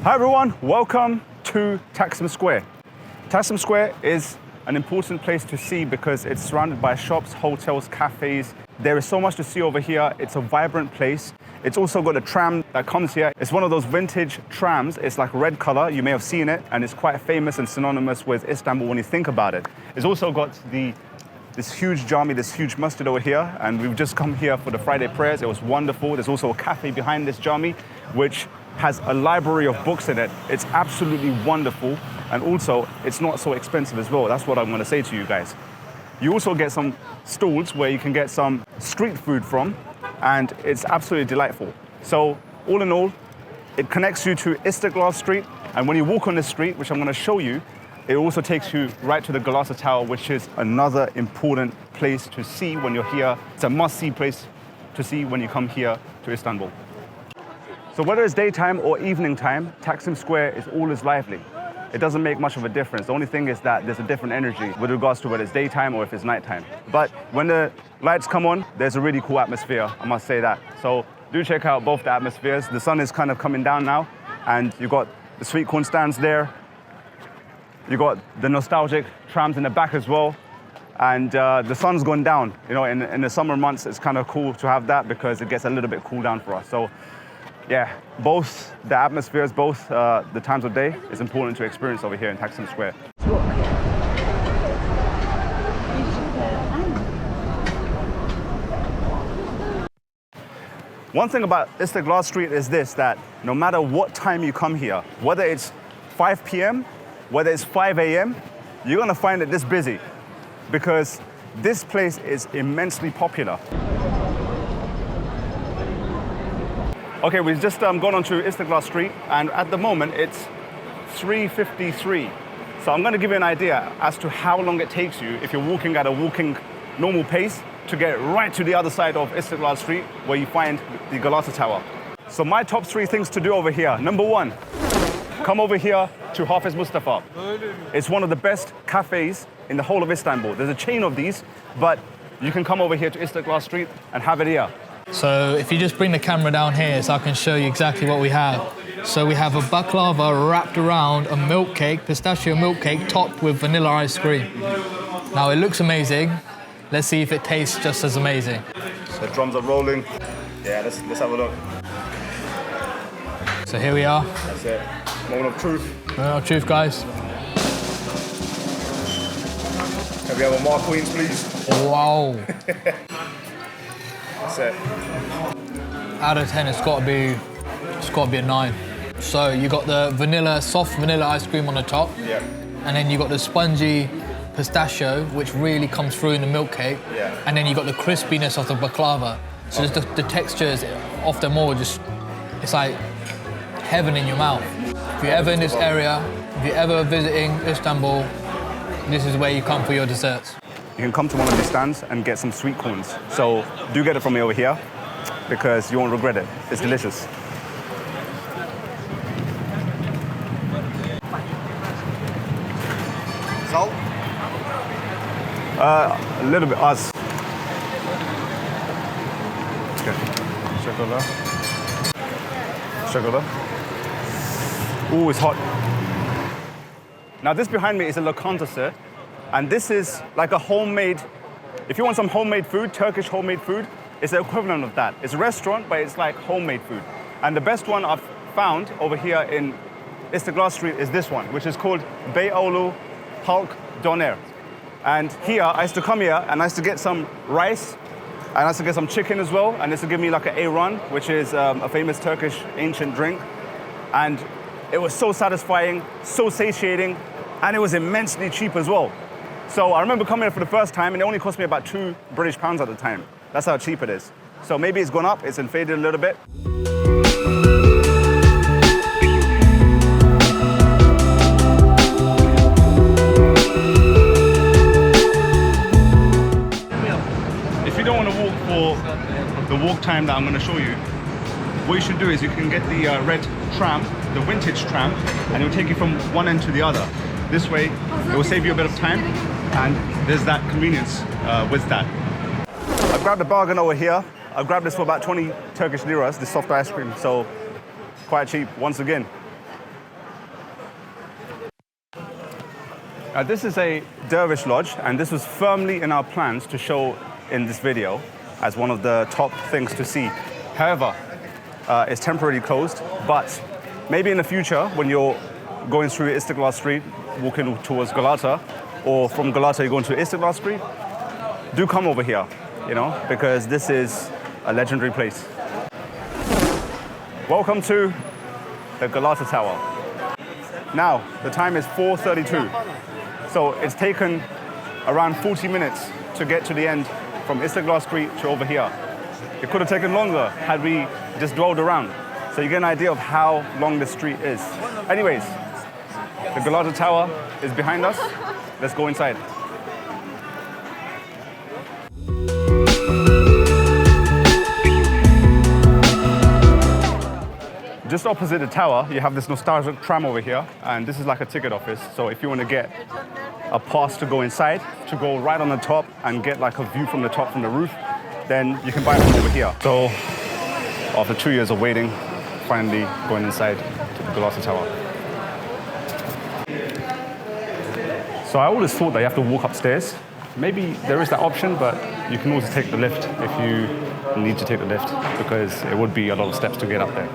Hi everyone, welcome to Taksim Square. Taksim Square is an important place to see because it's surrounded by shops, hotels, cafes. There is so much to see over here. It's a vibrant place. It's also got a tram that comes here. It's one of those vintage trams. It's like red color. You may have seen it, and it's quite famous and synonymous with Istanbul when you think about it. It's also got this huge jami, this huge masjid over here, and we've just come here for the Friday prayers. It was wonderful. There's also a cafe behind this jami, which has a library of books in it. It's absolutely wonderful, and also it's not so expensive as well. That's what I'm going to say to you guys. You also get some stalls where you can get some street food from, and it's absolutely delightful. So all in all, it connects you to Istiklal Street, and when you walk on this street, which I'm going to show you, it also takes you right to the Galata Tower, which is another important place to see when you're here. It's a must-see place to see when you come here to Istanbul. So whether it's daytime or evening time, Taksim Square is always lively. It doesn't make much of a difference. The only thing is that there's a different energy with regards to whether it's daytime or if it's nighttime. But when the lights come on, there's a really cool atmosphere, I must say that. So do check out both the atmospheres. The sun is kind of coming down now, and you've got the sweet corn stands there. You've got the nostalgic trams in the back as well. And the sun's gone down. You know, in the summer months, it's kind of cool to have that because it gets a little bit cool down for us. So yeah, both the atmospheres, both the times of day is important to experience over here in Taksim Square. One thing about Istiklal Street is this, that no matter what time you come here, whether it's 5 p.m., whether it's 5 a.m., you're gonna find it this busy because this place is immensely popular. Okay, we've just gone onto Istiklal Street, and at the moment it's 3:53. So I'm going to give you an idea as to how long it takes you if you're walking at a normal pace to get right to the other side of Istiklal Street where you find the Galata Tower. So my top 3 things to do over here. Number 1, come over here to Hafiz Mustafa. It's one of the best cafes in the whole of Istanbul. There's a chain of these, but you can come over here to Istiklal Street and have it here. So if you just bring the camera down here so I can show you exactly what we have. So we have a baklava wrapped around a milk cake, pistachio milk cake topped with vanilla ice cream. Now it looks amazing. Let's see if it tastes just as amazing. The drums are rolling. Yeah, let's have a look. So here we are. That's it. Moment of truth. Moment of truth, guys. Can we have a more queens, please? Wow. That's it. Out of 10, it's got to be a 9. So you got the soft vanilla ice cream on the top. Yeah. And then you got the spongy pistachio, which really comes through in the milk cake. Yeah. And then you got the crispiness of the baklava. So just the textures of them all, it's like heaven in your mouth. If you're ever in this area, if you're ever visiting Istanbul, this is where you come for your desserts. You can come to one of these stands and get some sweet corns. So do get it from me over here because you won't regret it. It's delicious. Salt? A little bit. Okay. Chocolate. Ooh, it's hot. Now this behind me is a lokantası. And this is like a homemade, if you want some homemade food, Turkish homemade food, it's the equivalent of that. It's a restaurant, but it's like homemade food. And the best one I've found over here in Istiklal Street is this one, which is called Beyoğlu Halk Doner. And here, I used to come here and I used to get some rice, and I used to get some chicken as well, and they used to give me like an ayran, which is a famous Turkish ancient drink. And it was so satisfying, so satiating, and it was immensely cheap as well. So I remember coming here for the first time, and it only cost me about £2 British at the time. That's how cheap it is. So maybe it's gone up, it's inflated a little bit. If you don't want to walk for the walk time that I'm going to show you, what you should do is you can get the red tram, the vintage tram, and it will take you from one end to the other. This way, it will save you a bit of time, and there's that convenience with that. I've grabbed a bargain over here. I've grabbed this for about 20 Turkish liras, this soft ice cream, so quite cheap once again. This is a dervish lodge, and this was firmly in our plans to show in this video as one of the top things to see. However, it's temporarily closed, but maybe in the future, when you're going through Istiklal Street, walking towards Galata, or from Galata you're going to Istiklal Street, do come over here, you know, because this is a legendary place. Welcome to the Galata Tower. Now, the time is 4:32. So it's taken around 40 minutes to get to the end from Istiklal Street to over here. It could have taken longer had we just dwelled around. So you get an idea of how long the street is. Anyways, the Galata Tower is behind us. Let's go inside. Just opposite the tower, you have this nostalgic tram over here, and this is like a ticket office. So if you want to get a pass to go inside, to go right on the top and get like a view from the top from the roof, then you can buy it from over here. So after 2 years of waiting, finally going inside to the Galata Tower. So I always thought that you have to walk upstairs. Maybe there is that option, but you can also take the lift if you need to take the lift, because it would be a lot of steps to get up there.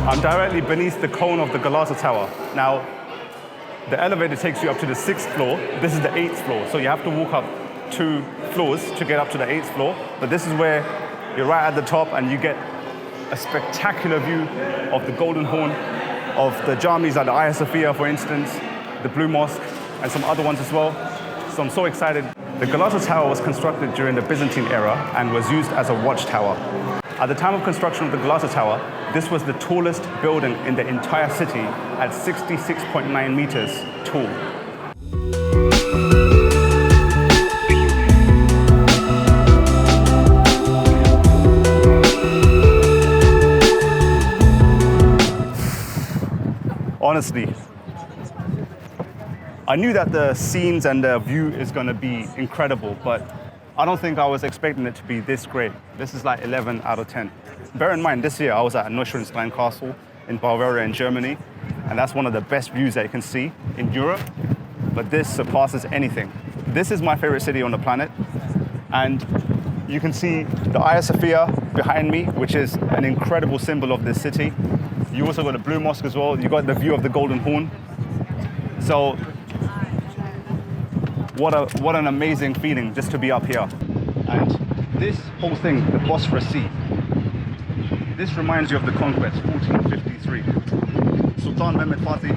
I'm directly beneath the cone of the Galata Tower. Now, the elevator takes you up to the 6th floor. This is the 8th floor, so you have to walk up 2 floors to get up to the 8th floor. But this is where you're right at the top and you get a spectacular view of the Golden Horn, of the jamis like the Hagia Sophia, for instance, the Blue Mosque, and some other ones as well. So I'm so excited. The Galata Tower was constructed during the Byzantine era and was used as a watchtower. At the time of construction of the Galata Tower, this was the tallest building in the entire city at 66.9 meters tall. Honestly, I knew that the scenes and the view is going to be incredible, but I don't think I was expecting it to be this great. This is like 11 out of 10. Bear in mind, this year I was at Neuschwanstein Castle in Bavaria in Germany, and that's one of the best views that you can see in Europe, but this surpasses anything. This is my favorite city on the planet, and you can see the Hagia Sophia behind me, which is an incredible symbol of this city. You also got the Blue Mosque as well. You got the view of the Golden Horn. So what an amazing feeling just to be up here. And this whole thing, the Bosphorus Sea, this reminds you of the conquest, 1453. Sultan Mehmed Fatih,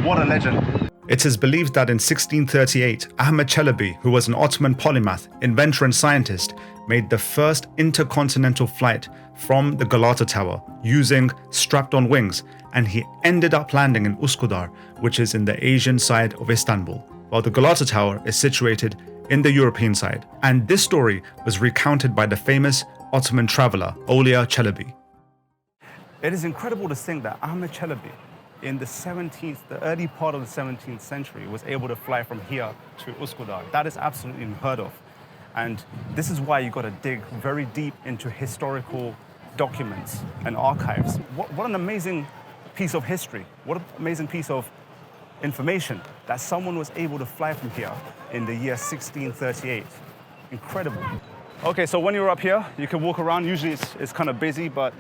what a legend. It is believed that in 1638, Ahmed Çelebi, who was an Ottoman polymath, inventor and scientist, made the first intercontinental flight from the Galata Tower using strapped-on wings, and he ended up landing in Üsküdar, which is in the Asian side of Istanbul, while the Galata Tower is situated in the European side. And this story was recounted by the famous Ottoman traveler, Awliya Çelebi. It is incredible to think that Ahmed Çelebi, in the early part of the 17th century, was able to fly from here to Üsküdar. That is absolutely unheard of. And this is why you got to dig very deep into historical documents and archives. What an amazing piece of history. What an amazing piece of information that someone was able to fly from here in the year 1638. Incredible. Okay, so when you're up here, you can walk around. Usually it's kind of busy, but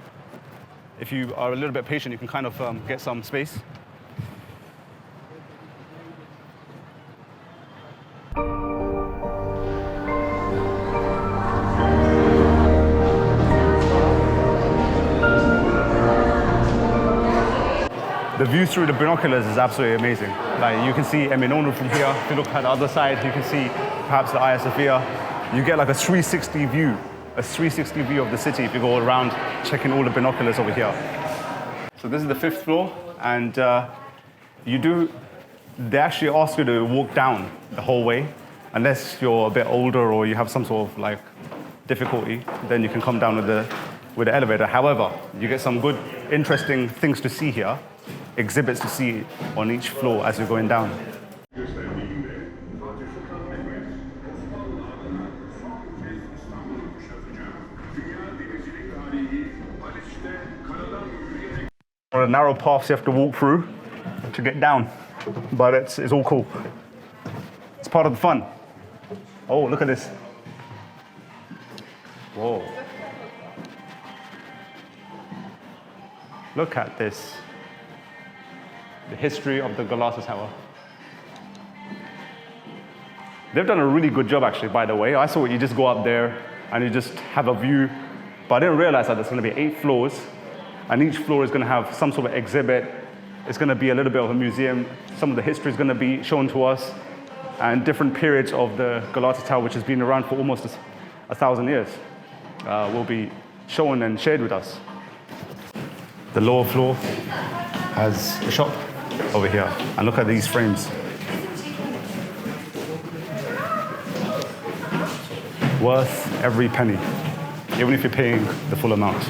if you are a little bit patient, you can kind of get some space. The view through the binoculars is absolutely amazing. Like, you can see Eminönü from here. If you look at the other side, you can see perhaps the Hagia Sophia. You get like a 360 view of the city if you go around checking all the binoculars over here. So this is the 5th floor, and they actually ask you to walk down the whole way, unless you're a bit older or you have some sort of like difficulty, then you can come down with with the elevator. However, you get some good, interesting things to see here, exhibits to see on each floor as you're going down. On the narrow paths you have to walk through to get down, but it's all cool. It's part of the fun. Oh, look at this. Whoa. Look at this. The history of the Galata Tower. They've done a really good job actually, by the way. I saw it, you just go up there and you just have a view, but I didn't realize that there's gonna be 8 floors, and each floor is gonna have some sort of exhibit. It's gonna be a little bit of a museum. Some of the history is gonna be shown to us, and different periods of the Galata Tower, which has been around for almost 1,000 years, will be shown and shared with us. The lower floor has a shop over here, and look at these frames. Worth every penny, even if you're paying the full amount.